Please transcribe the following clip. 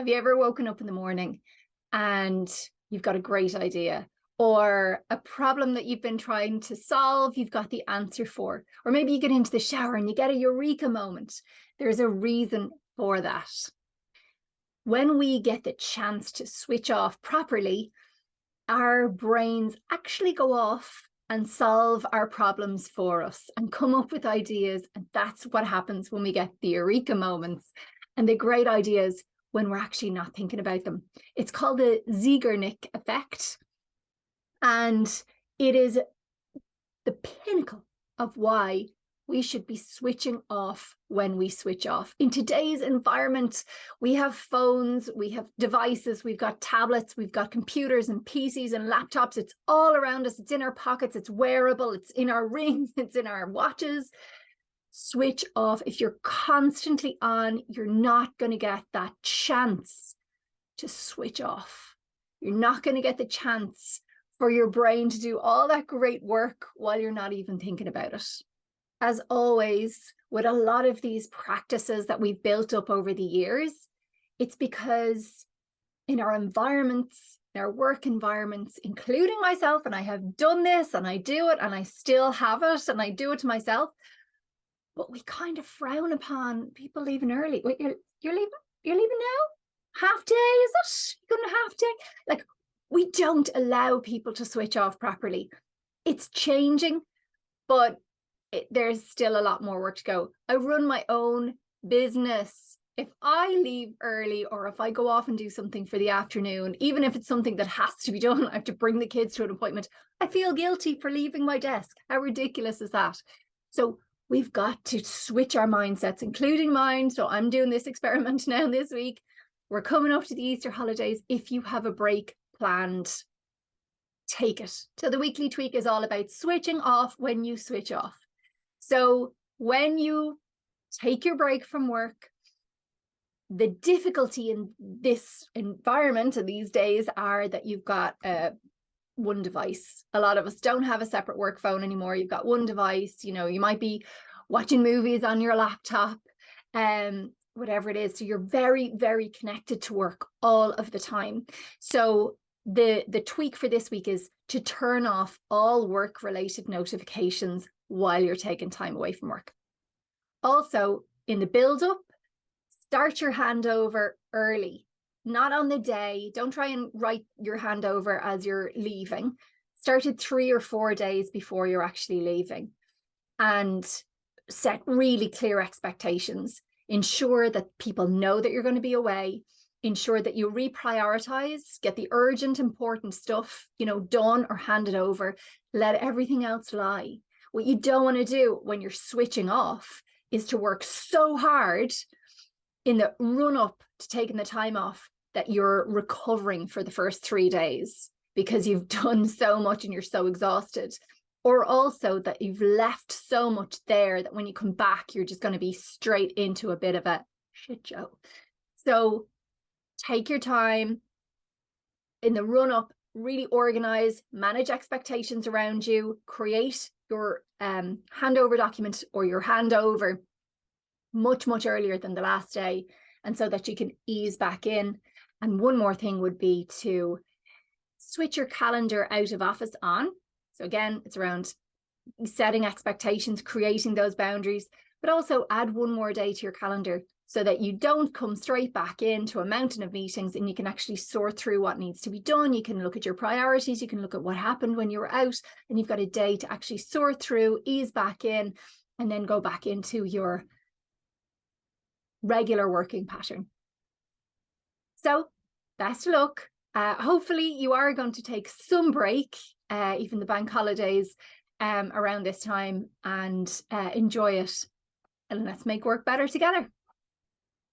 Have you ever woken up in the morning and you've got a great idea or a problem that you've been trying to solve, you've got the answer for, or maybe you get into the shower and you get a eureka moment. There's a reason for that. When we get the chance to switch off properly, our brains actually go off and solve our problems for us and come up with ideas. And that's what happens when we get the eureka moments and the great ideas when we're actually not thinking about them. It's called the Zeigarnik effect. And it is the pinnacle of why we should be switching off when we switch off. In today's environment, we have phones, we have devices, we've got tablets, we've got computers and PCs and laptops. It's all around us. It's in our pockets. It's wearable. It's in our rings. It's in our watches. Switch off. If you're constantly on, you're not going to get that chance to switch off. You're not going to get the chance for your brain to do all that great work while you're not even thinking about it. As always, with a lot of these practices that we've built up over the years, it's because in our environments, in our work environments, including myself, and I have done this and I do it and I still have it and I do it to myself, but we kind of frown upon people leaving early. Wait, you're leaving now? Half day, is it? You're going to half day? Like, we don't allow people to switch off properly. It's changing, but there's still a lot more work to go. I run my own business. If I leave early or if I go off and do something for the afternoon, even if it's something that has to be done, I have to bring the kids to an appointment, I feel guilty for leaving my desk. How ridiculous is that? So we've got to switch our mindsets, including mine. So I'm doing this experiment now this week. We're coming up to the Easter holidays. If you have a break planned, take it. So the weekly tweak is all about switching off when you switch off. So when you take your break from work, the difficulty in this environment and these days are that you've got one device. A lot of us don't have a separate work phone anymore. You've got one device. You know, you might be watching movies on your laptop, whatever it is. So you're very, very connected to work all of the time. So the tweak for this week is to turn off all work-related notifications while you're taking time away from work. Also, in the build-up, start your handover early, not on the day. Don't try and write your handover as you're leaving. Start it 3 or 4 days before you're actually leaving, and set really clear expectations. Ensure that people know that you're going to be away. Ensure that you reprioritize, get the urgent, important stuff, done or handed over. Let everything else lie. What you don't want to do when you're switching off is to work so hard in the run up to taking the time off that you're recovering for the first 3 days because you've done so much and you're so exhausted. Or also that you've left so much there that when you come back, you're just going to be straight into a bit of a shit show. So take your time in the run up, really organize, manage expectations around you, create your handover document or your handover much, much earlier than the last day, and so that you can ease back in. And one more thing would be to switch your calendar out of office on. So again, it's around setting expectations, creating those boundaries, but also add one more day to your calendar so that you don't come straight back into a mountain of meetings, and you can actually sort through what needs to be done. You can look at your priorities. You can look at what happened when you were out, and you've got a day to actually sort through, ease back in, and then go back into your regular working pattern. So best of luck. Hopefully you are going to take some break, even the bank holidays around this time, and enjoy it. And let's make work better together.